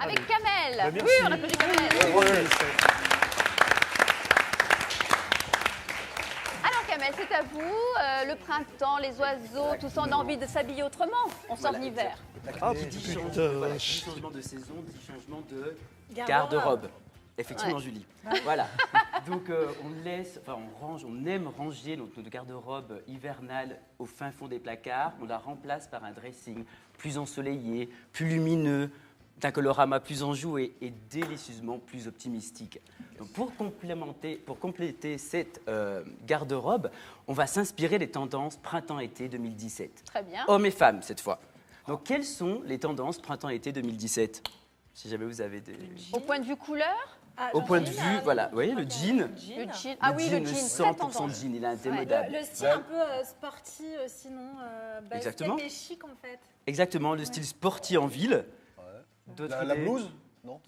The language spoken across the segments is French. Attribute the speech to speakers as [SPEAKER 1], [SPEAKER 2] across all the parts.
[SPEAKER 1] avec Kamel.
[SPEAKER 2] Bah, merci.
[SPEAKER 1] Oui, on applaudit Kamel. Alors Kamel, c'est à vous. Le printemps, les oiseaux, tout ça, on a envie de s'habiller autrement. On sort de l'hiver.
[SPEAKER 2] Ah,
[SPEAKER 3] Qui dit
[SPEAKER 2] putain.
[SPEAKER 3] voilà, qui dit changement de saison, dit changement de garde-robe. Effectivement,
[SPEAKER 1] Ouais.
[SPEAKER 3] Julie. Voilà. Donc, on aime ranger notre garde-robe hivernale au fin fond des placards. On la remplace par un dressing plus ensoleillé, plus lumineux, d'un colorama plus enjoué et délicieusement plus optimistique. Donc, pour compléter cette garde-robe, on va s'inspirer des tendances printemps-été 2017.
[SPEAKER 1] Très bien.
[SPEAKER 3] Hommes et femmes, cette fois. Donc, quelles sont les tendances printemps-été 2017 ? Si jamais vous avez des...
[SPEAKER 1] Au point de vue couleur,
[SPEAKER 3] Au point de vue, voilà, vous voyez, le jean.
[SPEAKER 1] le jean. Ah oui, le jean, très
[SPEAKER 3] 100%
[SPEAKER 1] tendance.
[SPEAKER 3] jean, il est indémodable.
[SPEAKER 4] Le style un peu sporty, sinon.
[SPEAKER 3] Exactement.
[SPEAKER 4] C'était chic en fait.
[SPEAKER 3] Exactement, le style sporty en ville.
[SPEAKER 2] La blouse? Non.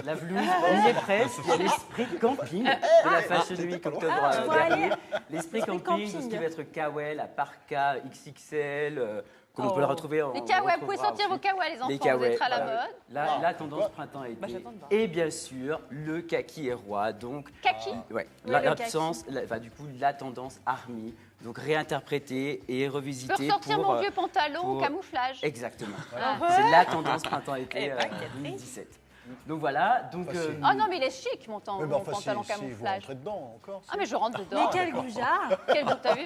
[SPEAKER 3] La blouse, on y est presque. Il y a l'esprit camping de la Fashion Week octobre
[SPEAKER 4] pour aller-
[SPEAKER 3] dernier. L'esprit camping, tout ce
[SPEAKER 4] camping.
[SPEAKER 3] qui va être kawaii, la parka, XXL, comme on peut le retrouver en
[SPEAKER 1] Les kawaii, vous pouvez sortir vos kawaii, les enfants, vous
[SPEAKER 3] kawaii,
[SPEAKER 1] êtes à la
[SPEAKER 3] voilà.
[SPEAKER 1] mode.
[SPEAKER 3] La tendance printemps-été. Et bien sûr, le kaki est roi, donc...
[SPEAKER 1] Kaki.
[SPEAKER 3] Ouais,
[SPEAKER 4] Oui,
[SPEAKER 3] la,
[SPEAKER 4] le
[SPEAKER 3] l'absence, du coup, la tendance army, donc réinterprétée et
[SPEAKER 1] Je peux
[SPEAKER 3] revisitée
[SPEAKER 1] ressortir
[SPEAKER 3] pour...
[SPEAKER 1] mon vieux pantalon
[SPEAKER 3] pour-
[SPEAKER 1] camouflage.
[SPEAKER 3] Exactement.
[SPEAKER 1] Ah.
[SPEAKER 3] C'est la tendance printemps-été 2017. Donc voilà, donc...
[SPEAKER 2] Facile.
[SPEAKER 1] Oh non, mais il est chic, mon
[SPEAKER 2] Mais
[SPEAKER 1] mon
[SPEAKER 2] enfin,
[SPEAKER 1] pantalon
[SPEAKER 2] si vous
[SPEAKER 1] camouflage.
[SPEAKER 2] rentrez dedans encore.
[SPEAKER 1] Ah, mais je rentre dedans.
[SPEAKER 4] Mais quel goujat.
[SPEAKER 1] Quel goût, t'as vu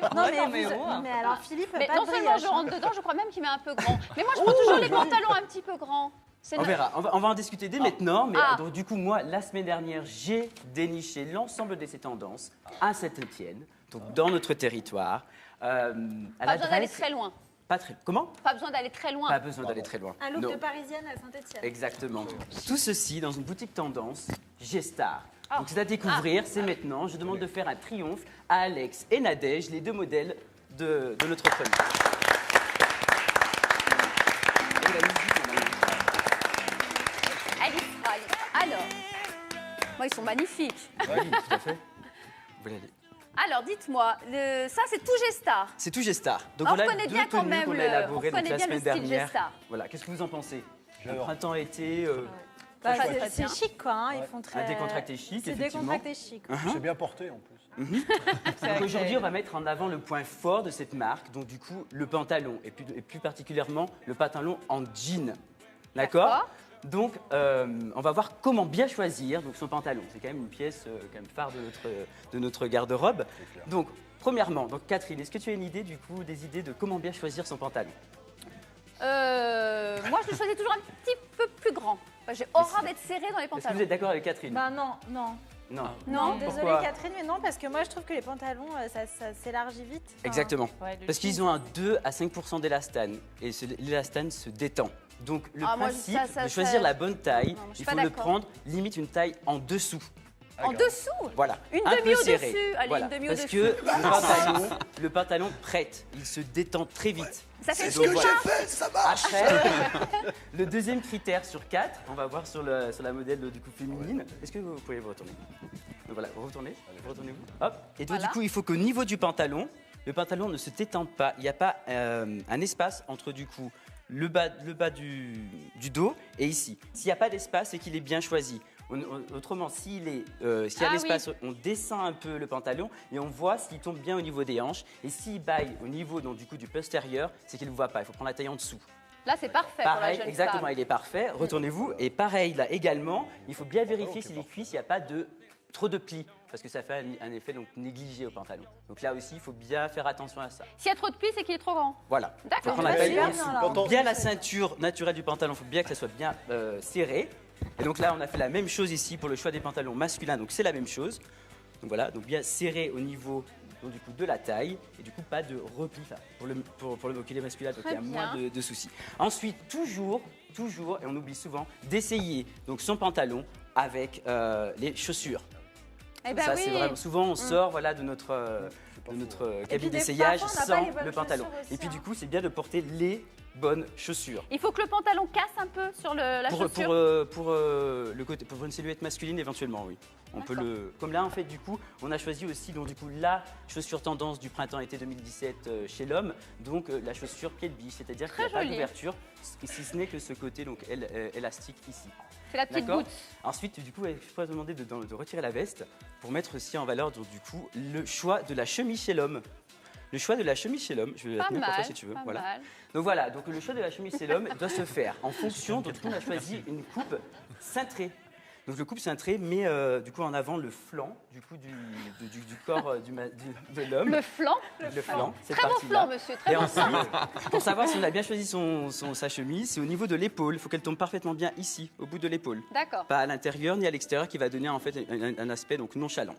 [SPEAKER 4] Mais alors Philippe,
[SPEAKER 1] Mais
[SPEAKER 4] pas
[SPEAKER 1] non
[SPEAKER 4] de
[SPEAKER 1] seulement
[SPEAKER 4] brioche,
[SPEAKER 1] je
[SPEAKER 4] hein.
[SPEAKER 1] rentre dedans, je crois même qu'il m'est un peu grand. Mais moi, je prends toujours les pantalons un petit peu grands. C'est
[SPEAKER 3] On
[SPEAKER 1] notre-
[SPEAKER 3] verra, on va en discuter dès maintenant, mais
[SPEAKER 1] Ah.
[SPEAKER 3] donc, du coup, moi, la semaine dernière, j'ai déniché l'ensemble de ces tendances à Saint-Étienne, donc dans notre territoire. À
[SPEAKER 1] Pas besoin d'aller très loin.
[SPEAKER 3] Pas très... Comment
[SPEAKER 1] Pas besoin d'aller très loin.
[SPEAKER 3] Pas besoin d'aller très loin.
[SPEAKER 4] Un look
[SPEAKER 3] Non.
[SPEAKER 4] de parisienne à Saint-Etienne.
[SPEAKER 3] Exactement. Tout ceci dans une boutique tendance G-Star.
[SPEAKER 1] Ah.
[SPEAKER 3] Donc c'est à découvrir, c'est maintenant. Je demande de faire un triomphe à Alex et Nadège, les deux modèles de notre chronique. Et la musique, on a-
[SPEAKER 1] Alice, alors, moi, ils sont magnifiques.
[SPEAKER 3] Oui, tout à fait. Vous voulez aller.
[SPEAKER 1] Alors, dites-moi, ça, c'est tout G-Star.
[SPEAKER 3] C'est tout G-Star. Donc
[SPEAKER 1] On
[SPEAKER 3] voilà
[SPEAKER 1] reconnaît
[SPEAKER 3] deux
[SPEAKER 1] bien quand
[SPEAKER 3] tenues
[SPEAKER 1] même
[SPEAKER 3] qu'on a
[SPEAKER 1] le-
[SPEAKER 3] élaborées
[SPEAKER 1] on
[SPEAKER 3] donc,
[SPEAKER 1] reconnaît
[SPEAKER 3] la
[SPEAKER 1] bien le
[SPEAKER 3] semaine
[SPEAKER 1] style
[SPEAKER 3] dernière.
[SPEAKER 1] G-Star.
[SPEAKER 3] Voilà, qu'est-ce que vous en pensez
[SPEAKER 2] J'adore.
[SPEAKER 3] Printemps-été,
[SPEAKER 4] Bah,
[SPEAKER 1] Très
[SPEAKER 4] c'est
[SPEAKER 1] bien.
[SPEAKER 4] c'est chic quoi, hein, ils
[SPEAKER 2] Ouais.
[SPEAKER 4] font très.
[SPEAKER 3] un décontracté chic,
[SPEAKER 4] C'est
[SPEAKER 3] effectivement.
[SPEAKER 4] décontracté chic.
[SPEAKER 2] C'est bien porté en plus.
[SPEAKER 3] Donc aujourd'hui, on va mettre en avant le point fort de cette marque, donc du coup, le pantalon, et plus particulièrement le pantalon en jean. D'accord. Donc, on va voir comment bien choisir donc, son pantalon. C'est quand même une pièce quand même phare de notre garde-robe. Donc, premièrement, donc, Catherine, est-ce que tu as une idée, du coup, des idées de comment bien choisir son pantalon?
[SPEAKER 1] Moi, je le choisis toujours un petit peu plus grand. Enfin, j'ai horreur d'être serré dans les
[SPEAKER 3] Est-ce que
[SPEAKER 1] pantalons.
[SPEAKER 3] vous êtes d'accord avec Catherine?
[SPEAKER 4] Bah non, non.
[SPEAKER 3] Non.
[SPEAKER 4] Non, désolée
[SPEAKER 3] Pourquoi
[SPEAKER 4] Catherine, mais non, parce que moi je trouve que les pantalons, ça s'élargit vite. Enfin,
[SPEAKER 3] Exactement. Parce qu'ils ont un 2 à 5% d'élastane. Et l'élastane se détend. Donc, le
[SPEAKER 1] Ah, moi,
[SPEAKER 3] principe
[SPEAKER 1] ça,
[SPEAKER 3] de choisir la bonne taille,
[SPEAKER 1] Non, je suis
[SPEAKER 3] il
[SPEAKER 1] pas
[SPEAKER 3] faut le
[SPEAKER 1] d'accord.
[SPEAKER 3] prendre limite une taille en dessous.
[SPEAKER 1] En dessous.
[SPEAKER 3] Voilà.
[SPEAKER 1] Une
[SPEAKER 3] un
[SPEAKER 1] demi
[SPEAKER 3] peu
[SPEAKER 1] au-dessus.
[SPEAKER 3] serré.
[SPEAKER 1] Allez,
[SPEAKER 3] Voilà.
[SPEAKER 1] une demi
[SPEAKER 3] Parce
[SPEAKER 1] au-dessus.
[SPEAKER 3] que le pantalon prête, il se détend très vite.
[SPEAKER 1] Ça fait
[SPEAKER 3] Donc,
[SPEAKER 1] chic,
[SPEAKER 3] voilà.
[SPEAKER 1] ça.
[SPEAKER 3] Après, le deuxième critère sur 4, on va voir sur la modèle du coup féminine. Est-ce que vous pouvez vous retourner? Donc voilà, vous retournez, retournez-vous. Hop. Et donc
[SPEAKER 1] Voilà.
[SPEAKER 3] du coup, il faut qu'au niveau du pantalon, le pantalon ne se détende pas. Il n'y a pas un espace entre du coup le bas du dos et ici. S'il n'y a pas d'espace, c'est qu'il est bien choisi. Autrement, s'il y a
[SPEAKER 1] Ah
[SPEAKER 3] l'espace, on descend un peu le pantalon et on voit s'il tombe bien au niveau des hanches. Et s'il baille au niveau donc, du coup, du postérieur, c'est qu'il ne voit pas. Il faut prendre la taille en dessous.
[SPEAKER 1] Là, c'est parfait pour la
[SPEAKER 3] Pareil,
[SPEAKER 1] jeune
[SPEAKER 3] exactement,
[SPEAKER 1] femme.
[SPEAKER 3] il est parfait. Retournez-vous. Et pareil, là également, il faut bien vérifier si les cuisses, il n'y a pas trop de plis. Parce que ça fait un effet donc, négligé au pantalon. Donc là aussi, il faut bien faire attention à ça.
[SPEAKER 1] S'il y a trop de plis, c'est qu'il est trop grand.
[SPEAKER 3] Voilà.
[SPEAKER 1] D'accord.
[SPEAKER 3] Il faut prendre la taille
[SPEAKER 4] Super
[SPEAKER 3] en
[SPEAKER 4] bien,
[SPEAKER 3] dessous.
[SPEAKER 4] alors.
[SPEAKER 2] Quand on-
[SPEAKER 3] Bien la ceinture naturelle du pantalon, il faut bien que ça soit bien serré. Et donc là, on a fait la même chose ici pour le choix des pantalons masculins. Donc c'est la même chose. Donc voilà, donc bien serré au niveau donc, du coup, de la taille. Et du coup, pas de repli enfin, pour le bouclier masculin. Donc il y a
[SPEAKER 1] Très
[SPEAKER 3] moins
[SPEAKER 1] bien.
[SPEAKER 3] de soucis. Ensuite, toujours, et on oublie souvent, d'essayer donc, son pantalon avec les chaussures.
[SPEAKER 1] Eh ben
[SPEAKER 3] Ça,
[SPEAKER 1] oui.
[SPEAKER 3] c'est vraiment souvent, on sort voilà, de notre
[SPEAKER 2] pas
[SPEAKER 3] de
[SPEAKER 2] faux,
[SPEAKER 3] notre
[SPEAKER 4] Et puis
[SPEAKER 3] cabine
[SPEAKER 4] des
[SPEAKER 3] d'essayage
[SPEAKER 4] parfois, on n'a pas
[SPEAKER 3] sans
[SPEAKER 4] les bonnes
[SPEAKER 3] le pantalon.
[SPEAKER 4] chaussures aussi,
[SPEAKER 3] Et puis du
[SPEAKER 4] hein.
[SPEAKER 3] coup, c'est bien de porter les bonnes chaussures.
[SPEAKER 1] Il faut que le pantalon casse un peu sur la
[SPEAKER 3] Pour,
[SPEAKER 1] chaussure.
[SPEAKER 3] le côté, pour une silhouette masculine, éventuellement, oui. On peut comme là, en fait, du coup, on a choisi aussi donc, du coup, la chaussure tendance du printemps-été 2017 chez l'homme, donc la chaussure pied de biche, c'est-à-dire qu'il n'y a pas
[SPEAKER 1] jolie.
[SPEAKER 3] d'ouverture, si ce n'est que ce côté donc, élastique ici.
[SPEAKER 1] C'est la petite
[SPEAKER 3] D'accord.
[SPEAKER 1] goutte.
[SPEAKER 3] Ensuite, du coup, je pourrais te demander de retirer la veste pour mettre aussi en valeur, donc, du coup, le choix de la chemise chez l'homme. Le choix de la chemise chez l'homme, je vais la
[SPEAKER 1] Pas
[SPEAKER 3] tenir pour toi
[SPEAKER 1] mal.
[SPEAKER 3] si tu veux.
[SPEAKER 1] Pas
[SPEAKER 3] Voilà.
[SPEAKER 1] mal.
[SPEAKER 3] Donc voilà, donc le choix de la chemise chez l'homme doit se faire en fonction, donc du coup on a choisi une coupe cintrée. Donc le coupe cintré met du coup en avant le flanc du coup du corps de l'homme.
[SPEAKER 1] Le flanc.
[SPEAKER 3] Le flanc, cette
[SPEAKER 1] Très beau
[SPEAKER 3] partie-là.
[SPEAKER 1] flanc, monsieur. Très
[SPEAKER 3] Et
[SPEAKER 1] beau.
[SPEAKER 3] ensuite, pour savoir si on a bien choisi sa chemise, c'est au niveau de l'épaule. Il faut qu'elle tombe parfaitement bien ici, au bout de l'épaule.
[SPEAKER 1] D'accord.
[SPEAKER 3] Pas à l'intérieur ni à l'extérieur, qui va donner en fait un aspect donc nonchalant.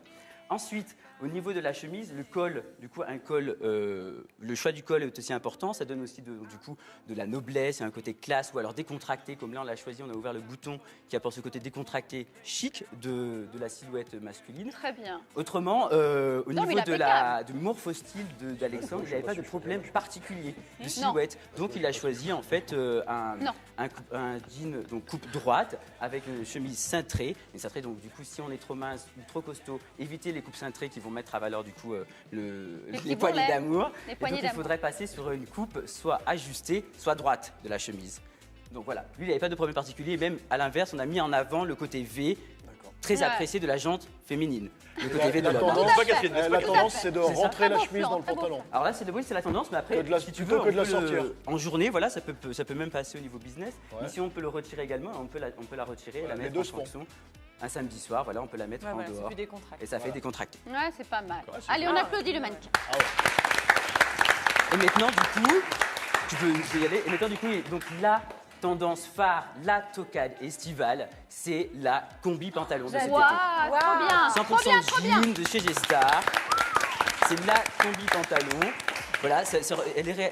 [SPEAKER 3] Ensuite, au niveau de la chemise, le col, du coup, le choix du col est aussi important. Ça donne aussi du coup de la noblesse, un côté classe ou alors décontracté. Comme là, on l'a choisi, on a ouvert le bouton qui apporte ce côté décontracté, chic de la silhouette masculine.
[SPEAKER 1] Très bien.
[SPEAKER 3] Autrement, au
[SPEAKER 1] Non, mais
[SPEAKER 3] niveau
[SPEAKER 1] impeccable.
[SPEAKER 3] du morphostyle d'Alexandre, il n'avait pas de problème particulier de silhouette. Donc, il a choisi en fait un jean donc coupe droite avec une chemise cintrée. Une cintrée, donc du coup, si on est trop mince ou trop costaud, évitez les coupes cintrées qui vont mettre à valeur du coup les poignées
[SPEAKER 1] bourrelets.
[SPEAKER 3] d'amour.
[SPEAKER 1] Les
[SPEAKER 3] Et
[SPEAKER 1] poignées
[SPEAKER 3] donc, il
[SPEAKER 1] d'amour.
[SPEAKER 3] faudrait passer sur une coupe soit ajustée, soit droite de la chemise. Donc voilà, lui, il n'avait pas de problème particulier. Même à l'inverse, on a mis en avant le côté V, très
[SPEAKER 1] Ouais.
[SPEAKER 3] apprécié de la jante féminine. Le côté V de
[SPEAKER 2] La
[SPEAKER 3] l'homme.
[SPEAKER 2] tendance,
[SPEAKER 1] Tout à fait.
[SPEAKER 2] la tendance, c'est de
[SPEAKER 3] C'est ça.
[SPEAKER 2] rentrer la
[SPEAKER 1] Très beau
[SPEAKER 2] chemise
[SPEAKER 1] flanc,
[SPEAKER 2] dans le
[SPEAKER 1] très beau
[SPEAKER 2] pantalon.
[SPEAKER 3] Alors là, c'est la tendance, mais après,
[SPEAKER 2] Que de la-
[SPEAKER 3] si tu
[SPEAKER 2] plutôt
[SPEAKER 3] veux,
[SPEAKER 2] que de la
[SPEAKER 3] on peut
[SPEAKER 2] sortir.
[SPEAKER 3] en journée, voilà, ça peut même passer au niveau business.
[SPEAKER 2] Ouais.
[SPEAKER 3] Mais si on peut le retirer également, on peut la retirer et
[SPEAKER 2] Ouais,
[SPEAKER 3] la
[SPEAKER 2] les
[SPEAKER 3] mettre
[SPEAKER 2] deux
[SPEAKER 3] en
[SPEAKER 2] se font.
[SPEAKER 3] fonction. Un samedi soir, voilà, on peut la mettre en
[SPEAKER 4] Ça
[SPEAKER 3] dehors.
[SPEAKER 4] fait des contracts.
[SPEAKER 3] Et ça fait décontracter.
[SPEAKER 1] Ouais, c'est pas mal.
[SPEAKER 2] Ouais, c'est
[SPEAKER 1] Allez, on
[SPEAKER 4] bien.
[SPEAKER 1] applaudit le mannequin.
[SPEAKER 3] Et maintenant, du coup, tu peux y aller. Et maintenant, du coup, donc la tendance phare, la tocade estivale, c'est la combi pantalon de cet été.
[SPEAKER 1] Waouh, trop bien.
[SPEAKER 3] 100%
[SPEAKER 1] Trop bien, trop bien.
[SPEAKER 3] jean de chez G-Star. C'est la combi pantalon. Voilà,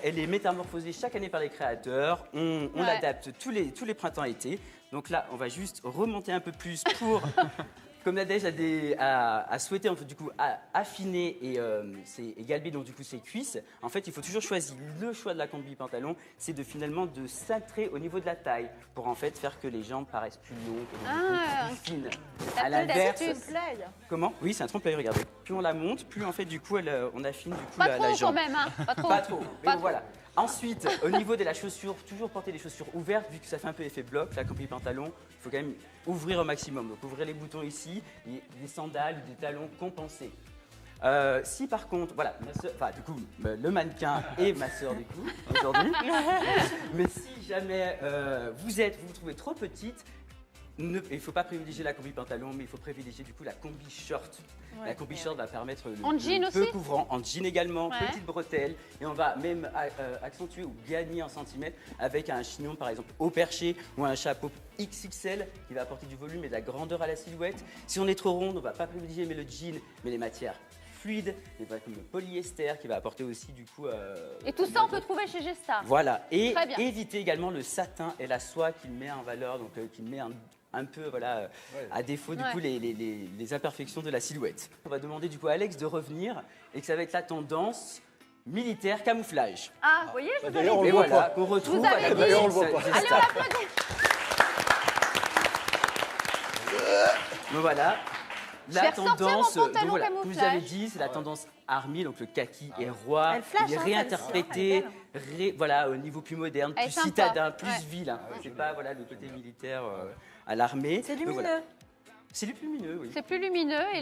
[SPEAKER 3] elle est métamorphosée chaque année par les créateurs. On
[SPEAKER 1] Ouais.
[SPEAKER 3] l'adapte tous les printemps-été. Donc là, on va juste remonter un peu plus pour, comme Nadège a souhaité en fait, du coup, affiner et galber donc du coup ses cuisses. En fait, il faut toujours choisir le choix de la combi pantalon, c'est finalement de cintrer au niveau de la taille pour en fait faire que les jambes paraissent plus longues et donc, du coup, plus fines.
[SPEAKER 1] La
[SPEAKER 3] À l'inverse,
[SPEAKER 1] petite
[SPEAKER 4] Play.
[SPEAKER 3] comment? Oui, c'est un trompe-l'œil, regardez. Plus on la monte, plus en fait du coup on affine du coup
[SPEAKER 1] Pas
[SPEAKER 3] la
[SPEAKER 1] trop quand
[SPEAKER 3] jambe.
[SPEAKER 1] même, hein. Pas trop.
[SPEAKER 3] Pas trop. Mais
[SPEAKER 1] Pas
[SPEAKER 3] bon, voilà. Ensuite, au niveau de la chaussure, toujours porter des chaussures ouvertes, vu que ça fait un peu effet bloc, la combi pantalon, il faut quand même ouvrir au maximum. Donc ouvrez les boutons ici, et des sandales ou des talons compensés. Si par contre, voilà, du coup, le mannequin et ma sœur du coup, aujourd'hui. Mais si jamais vous vous trouvez trop petite, il ne faut pas privilégier la combi pantalon, mais il faut privilégier du coup la combi short. La combi short va permettre
[SPEAKER 1] En jean
[SPEAKER 3] peu
[SPEAKER 1] aussi
[SPEAKER 3] couvrant, en jean également,
[SPEAKER 1] Ouais.
[SPEAKER 3] petite bretelle, et on va même accentuer ou gagner en centimètres avec un chignon par exemple au perché ou un chapeau XXL qui va apporter du volume et de la grandeur à la silhouette. Si on est trop ronde, on ne va pas privilégier mais le jean, mais les matières fluides, comme le polyester qui va apporter aussi du coup.
[SPEAKER 1] Et tout ça, on peut trouver chez G-Star.
[SPEAKER 3] Voilà, et
[SPEAKER 1] Très bien.
[SPEAKER 3] éviter également le satin et la soie qui met en valeur, donc qui met un peu voilà, à défaut du
[SPEAKER 1] Ouais.
[SPEAKER 3] coup les imperfections de la silhouette. On va demander du coup à Alex de revenir et que ça va être la tendance militaire camouflage.
[SPEAKER 1] Ah, vous voyez, je vous avais
[SPEAKER 2] D'ailleurs, on
[SPEAKER 1] dit.
[SPEAKER 3] Et
[SPEAKER 2] le voit
[SPEAKER 3] voilà,
[SPEAKER 2] pas.
[SPEAKER 3] qu'on retrouve
[SPEAKER 1] Vous avez
[SPEAKER 3] à la
[SPEAKER 1] dit.
[SPEAKER 2] D'ailleurs, on le voit pas.
[SPEAKER 3] G-Star.
[SPEAKER 1] Allez, on l'applaudit.
[SPEAKER 3] Donc voilà.
[SPEAKER 1] Je vais ressortir mon pantalon
[SPEAKER 3] comme je vous
[SPEAKER 1] camouflage.
[SPEAKER 3] avais dit, c'est la tendance army, donc le kaki est roi.
[SPEAKER 4] Elle flash,
[SPEAKER 3] il est
[SPEAKER 4] hein,
[SPEAKER 3] réinterprété,
[SPEAKER 4] celle-ci, hein,
[SPEAKER 3] voilà, au niveau plus moderne,
[SPEAKER 1] Elle est
[SPEAKER 3] plus
[SPEAKER 1] sympa.
[SPEAKER 3] citadin, plus
[SPEAKER 1] Ouais.
[SPEAKER 3] vilain. C'est pas voilà le côté militaire à l'armée.
[SPEAKER 4] C'est
[SPEAKER 3] Donc,
[SPEAKER 4] lumineux.
[SPEAKER 3] voilà. C'est lumineux, oui.
[SPEAKER 1] C'est plus lumineux et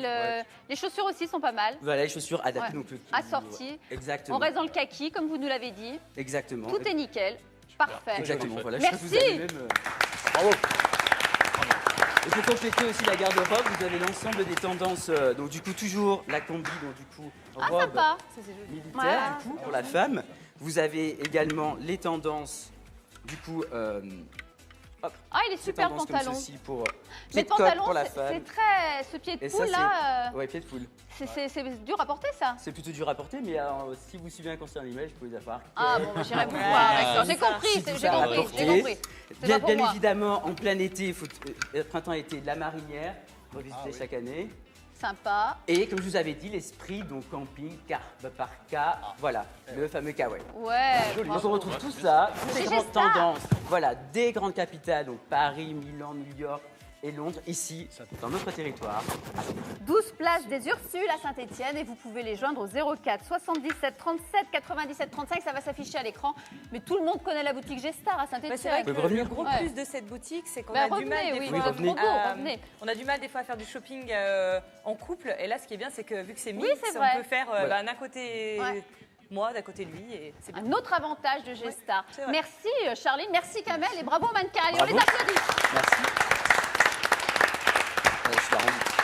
[SPEAKER 1] les chaussures aussi sont pas mal.
[SPEAKER 3] Voilà, les chaussures adaptées.
[SPEAKER 1] Ouais.
[SPEAKER 3] Donc,
[SPEAKER 1] Assorties.
[SPEAKER 3] Exactement.
[SPEAKER 1] On reste dans le kaki, comme vous nous l'avez dit.
[SPEAKER 3] Exactement.
[SPEAKER 1] Tout est nickel. Parfait.
[SPEAKER 3] Exactement. Voilà, je
[SPEAKER 1] Merci.
[SPEAKER 3] trouve que vous avez même,
[SPEAKER 2] Bravo.
[SPEAKER 3] Et pour compléter aussi la garde-robe, vous avez l'ensemble des tendances. Donc du coup toujours la combi, donc du coup
[SPEAKER 1] Ah,
[SPEAKER 3] robe
[SPEAKER 1] sympa.
[SPEAKER 3] militaire
[SPEAKER 1] Voilà.
[SPEAKER 3] du coup pour la femme. Vous avez également les tendances du coup.
[SPEAKER 1] Ah, il est
[SPEAKER 3] ces
[SPEAKER 1] super
[SPEAKER 3] tendances
[SPEAKER 1] pantalon.
[SPEAKER 3] comme ceci pour
[SPEAKER 1] Mais
[SPEAKER 3] pied
[SPEAKER 1] le
[SPEAKER 3] de coq
[SPEAKER 1] pantalon,
[SPEAKER 3] pour la
[SPEAKER 1] c'est
[SPEAKER 3] femme.
[SPEAKER 1] très. Ce pied de
[SPEAKER 3] Et ça
[SPEAKER 1] poule là,
[SPEAKER 3] c'est ouais, pied de poule.
[SPEAKER 1] c'est dur à porter ça.
[SPEAKER 3] C'est plutôt dur à porter, mais si vous suivez un conseil en image, vous pouvez avoir.
[SPEAKER 1] Ah bon, j'irai vous voir. D'accord, j'ai compris,
[SPEAKER 3] Si tout
[SPEAKER 1] j'ai
[SPEAKER 3] ça à
[SPEAKER 1] compris,
[SPEAKER 3] porter.
[SPEAKER 1] j'ai compris. C'est
[SPEAKER 3] Bien,
[SPEAKER 1] pas pour
[SPEAKER 3] bien
[SPEAKER 1] moi.
[SPEAKER 3] évidemment, en plein été, printemps-été, la marinière, revisiter
[SPEAKER 2] Ah oui.
[SPEAKER 3] chaque année.
[SPEAKER 1] Sympa.
[SPEAKER 3] Et comme je vous avais dit, l'esprit, donc camping, car par cas, voilà, le fameux kawaii.
[SPEAKER 1] Ouais.
[SPEAKER 3] Donc on retrouve tout ça, toutes les
[SPEAKER 1] Chez
[SPEAKER 3] grandes
[SPEAKER 1] G-Star.
[SPEAKER 3] tendances, voilà, des grandes capitales, donc Paris, Milan, New York et Londres, ici, dans notre territoire.
[SPEAKER 1] 12 places des Ursules à Saint-Etienne et vous pouvez les joindre au 04 77 37 97 35. Ça va s'afficher à l'écran. Mais tout le monde connaît la boutique G-Star à
[SPEAKER 5] Bah, c'est vrai
[SPEAKER 1] Saint-Etienne.
[SPEAKER 5] que
[SPEAKER 3] Vous pouvez revenir.
[SPEAKER 5] le gros
[SPEAKER 1] Ouais.
[SPEAKER 5] plus de cette boutique, c'est qu'on
[SPEAKER 1] Bah,
[SPEAKER 5] a du mal
[SPEAKER 1] revenez,
[SPEAKER 5] des
[SPEAKER 1] oui,
[SPEAKER 5] fois,
[SPEAKER 3] Oui, revenez.
[SPEAKER 1] trop beau, revenez.
[SPEAKER 5] on a du mal des fois à faire du shopping en couple. Et là, ce qui est bien, c'est que vu que c'est
[SPEAKER 1] Oui,
[SPEAKER 5] mix,
[SPEAKER 1] c'est
[SPEAKER 5] on
[SPEAKER 1] vrai.
[SPEAKER 5] peut faire
[SPEAKER 3] Ouais.
[SPEAKER 5] d'un côté
[SPEAKER 1] Ouais.
[SPEAKER 5] moi, d'un côté lui, et c'est bien.
[SPEAKER 1] Un autre avantage de G-Star.
[SPEAKER 5] c'est vrai.
[SPEAKER 1] Merci Charline, merci Kamel et bravo mannequin. Allez, on
[SPEAKER 3] Bravo.
[SPEAKER 1] les applaudit.
[SPEAKER 3] Merci. Je la rends.